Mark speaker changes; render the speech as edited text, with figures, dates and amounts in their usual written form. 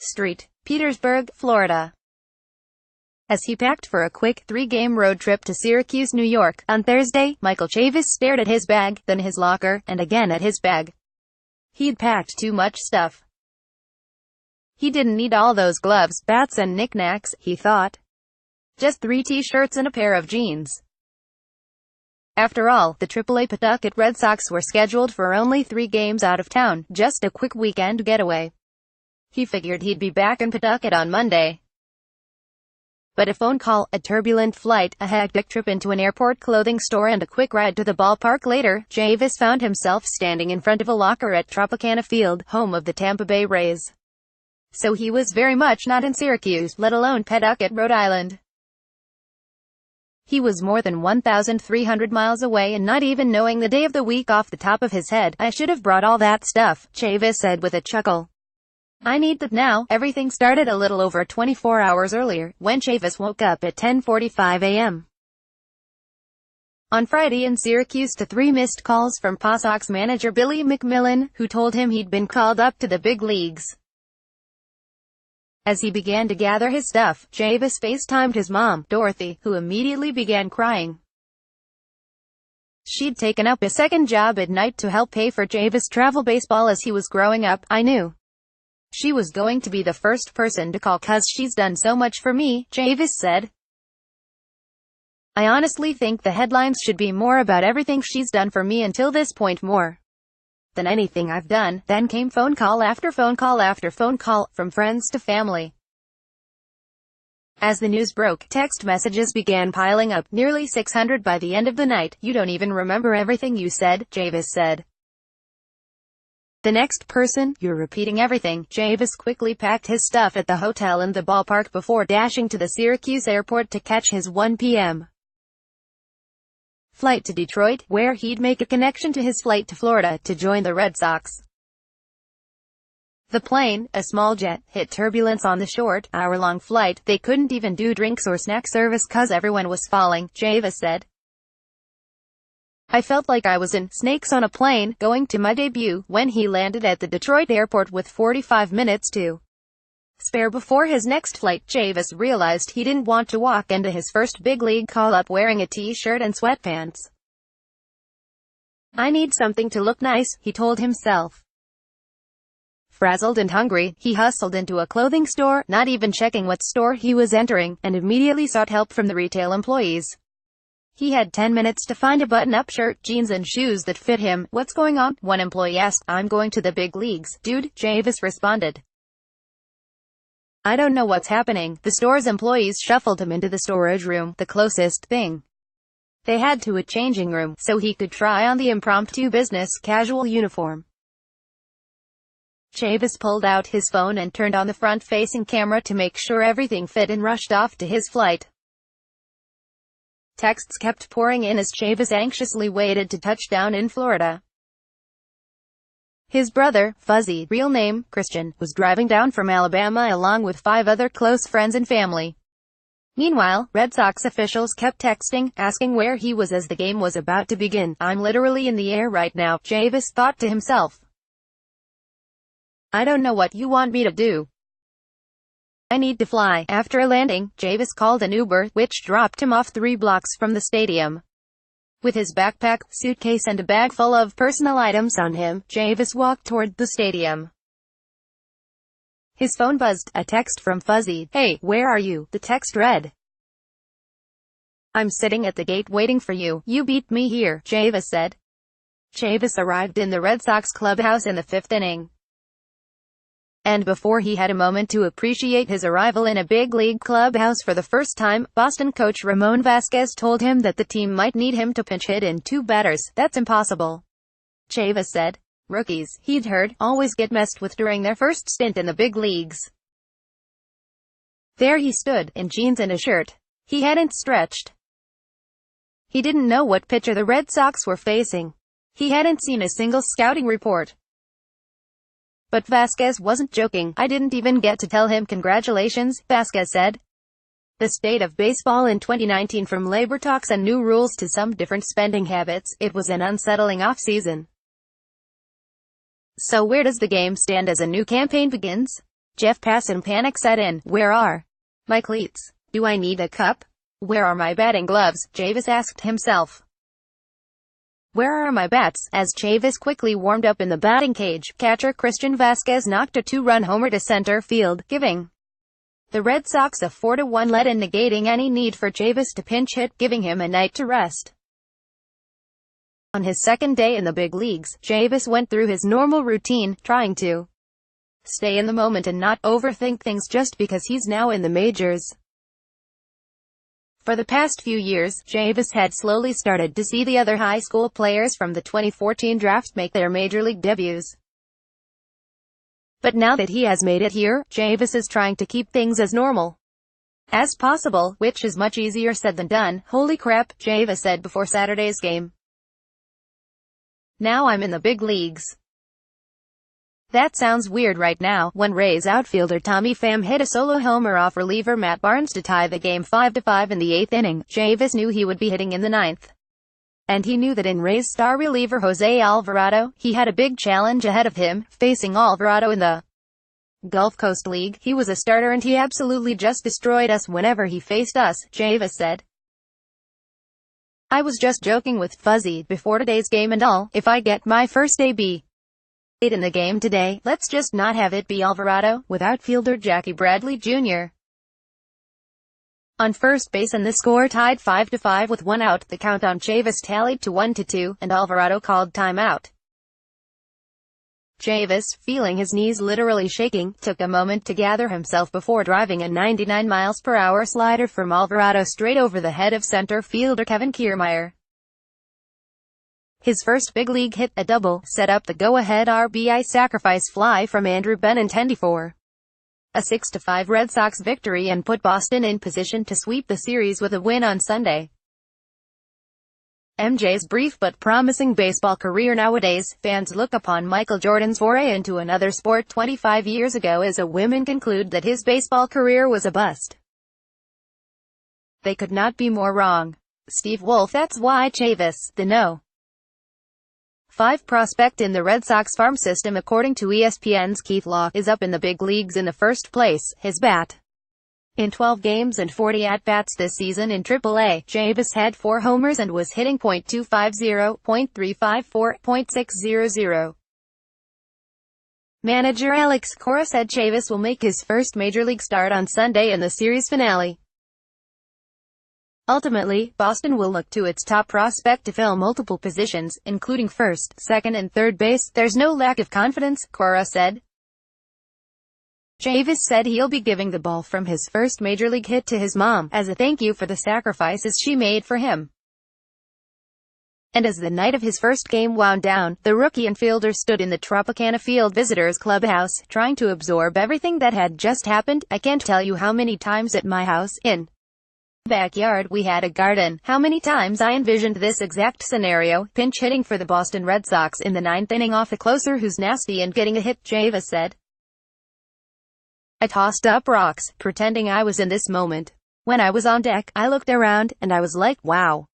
Speaker 1: Street, Petersburg, Florida. As he packed for a quick three-game road trip to Syracuse, New York, on Thursday, Michael Chavis stared at his bag, then his locker, and again at his bag. He'd packed too much stuff. He didn't need all those gloves, bats and knickknacks, he thought. Just 3 t-shirts and a pair of jeans. After all, the AAA Pawtucket Red Sox were scheduled for only 3 games out of town, just a quick weekend getaway. He figured he'd be back in Pawtucket on Monday. But a phone call, a turbulent flight, a hectic trip into an airport clothing store and a quick ride to the ballpark later, Chavis found himself standing in front of a locker at Tropicana Field, home of the Tampa Bay Rays. So he was very much not in Syracuse, let alone Pawtucket, Rhode Island. He was more than 1,300 miles away and not even knowing the day of the week off the top of his head. "I should have brought all that stuff," Chavis said with a chuckle. "I need that now." Everything started a little over 24 hours earlier, when Chavis woke up at 10:45 a.m. on Friday in Syracuse to 3 missed calls from Paw Sox manager Billy McMillan, who told him he'd been called up to the big leagues. As he began to gather his stuff, Chavis FaceTimed his mom, Dorothy, who immediately began crying. She'd taken up a second job at night to help pay for Chavis' travel baseball as he was growing up. "I knew she was going to be the first person to call 'cause she's done so much for me," Chavis said. "I honestly think the headlines should be more about everything she's done for me until this point more than anything I've done." Then came phone call after phone call after phone call, from friends to family. As the news broke, text messages began piling up, nearly 600 by the end of the night. "You don't even remember everything you said," Chavis said. "The next person, you're repeating everything." Chavis quickly packed his stuff at the hotel and the ballpark before dashing to the Syracuse airport to catch his 1 p.m. flight to Detroit, where he'd make a connection to his flight to Florida to join the Red Sox. The plane, a small jet, hit turbulence on the short, hour-long flight. "They couldn't even do drinks or snack service 'cause everyone was falling," Chavis said. "I felt like I was in Snakes on a Plane, going to my debut," when he landed at the Detroit airport with 45 minutes to spare before his next flight. Chavis realized he didn't want to walk into his first big league call-up wearing a t-shirt and sweatpants. "I need something to look nice," he told himself. Frazzled and hungry, he hustled into a clothing store, not even checking what store he was entering, and immediately sought help from the retail employees. He had 10 minutes to find a button-up shirt, jeans and shoes that fit him. "What's going on?" one employee asked. "I'm going to the big leagues, dude," Chavis responded. "I don't know what's happening." The store's employees shuffled him into the storage room, the closest thing they had to a changing room, so he could try on the impromptu business casual uniform. Chavis pulled out his phone and turned on the front-facing camera to make sure everything fit and rushed off to his flight. Texts kept pouring in as Chavis anxiously waited to touch down in Florida. His brother, Fuzzy, real name, Christian, was driving down from Alabama along with 5 other close friends and family. Meanwhile, Red Sox officials kept texting, asking where he was as the game was about to begin. "I'm literally in the air right now," Chavis thought to himself. "I don't know what you want me to do. I need to fly." After landing, Chavis called an Uber, which dropped him off 3 blocks from the stadium. With his backpack, suitcase and a bag full of personal items on him, Chavis walked toward the stadium. His phone buzzed, a text from Fuzzy. "Hey, where are you?" The text read, "I'm sitting at the gate waiting for you. You beat me here," Chavis said. Chavis arrived in the Red Sox clubhouse in the 5th inning. And before he had a moment to appreciate his arrival in a big league clubhouse for the first time, Boston coach Ramon Vasquez told him that the team might need him to pinch hit in 2 batters. "That's impossible," Chavis said. Rookies, he'd heard, always get messed with during their first stint in the big leagues. There he stood, in jeans and a shirt. He hadn't stretched. He didn't know what pitcher the Red Sox were facing. He hadn't seen a single scouting report. But Vasquez wasn't joking. "I didn't even get to tell him congratulations," Vasquez said. The state of baseball in 2019, from labor talks and new rules to some different spending habits, it was an unsettling offseason. So where does the game stand as a new campaign begins? Jeff Passan panic set in. Where are my cleats? Do I need a cup? Where are my batting gloves? Chavis asked himself. Where are my bats? As Chavis quickly warmed up in the batting cage, catcher Christian Vasquez knocked a two-run homer to center field, giving the Red Sox a 4-1 lead and negating any need for Chavis to pinch hit, giving him a night to rest. On his second day in the big leagues, Chavis went through his normal routine, trying to stay in the moment and not overthink things just because he's now in the majors. For the past few years, Chavis had slowly started to see the other high school players from the 2014 draft make their major league debuts. But now that he has made it here, Chavis is trying to keep things as normal as possible, which is much easier said than done. Holy crap, Chavis said before Saturday's game. Now I'm in the big leagues. That sounds weird right now, when Rays outfielder Tommy Pham hit a solo homer off reliever Matt Barnes to tie the game 5-5 in the 8th inning. Chavis knew he would be hitting in the 9th. And he knew that in Rays star reliever Jose Alvarado, he had a big challenge ahead of him, facing Alvarado in the Gulf Coast League. He was a starter and he absolutely just destroyed us whenever he faced us, Chavis said. I was just joking with Fuzzy before today's game and all. If I get my first AB in the game today, let's just not have it be Alvarado, with outfielder Jackie Bradley Jr. on first base, and the score tied 5-5 with one out. The count on Chavis tallied to 1-2, and Alvarado called timeout. Chavis, feeling his knees literally shaking, took a moment to gather himself before driving a 99 mph slider from Alvarado straight over the head of center fielder Kevin Kiermaier. His first big league hit, a double, set up the go-ahead RBI sacrifice fly from Andrew Benintendi for a 6-5 Red Sox victory and put Boston in position to sweep the series with a win on Sunday. MJ's brief but promising baseball career. Nowadays, fans look upon Michael Jordan's foray into another sport 25 years ago as a whim and conclude that his baseball career was a bust. They could not be more wrong. Steve Wolf. That's why Chavis, the No. 5 prospect in the Red Sox farm system, according to ESPN's Keith Law, is up in the big leagues in the first place. His bat in 12 games and 40 at-bats this season in AAA, Chavis had 4 homers and was hitting .250, .354, .600. Manager Alex Cora said Chavis will make his first major league start on Sunday in the series finale. Ultimately, Boston will look to its top prospect to fill multiple positions, including first, second and third base. There's no lack of confidence, Cora said. Chavis said he'll be giving the ball from his first major league hit to his mom, as a thank you for the sacrifices she made for him. And as the night of his first game wound down, the rookie infielder stood in the Tropicana Field visitors clubhouse, trying to absorb everything that had just happened. I can't tell you how many times at my house, in backyard, we had a garden, how many times I envisioned this exact scenario, pinch hitting for the Boston Red Sox in the 9th inning off a closer who's nasty and getting a hit, Chavis said. I tossed up rocks, pretending I was in this moment. When I was on deck, I looked around, and I was like, wow.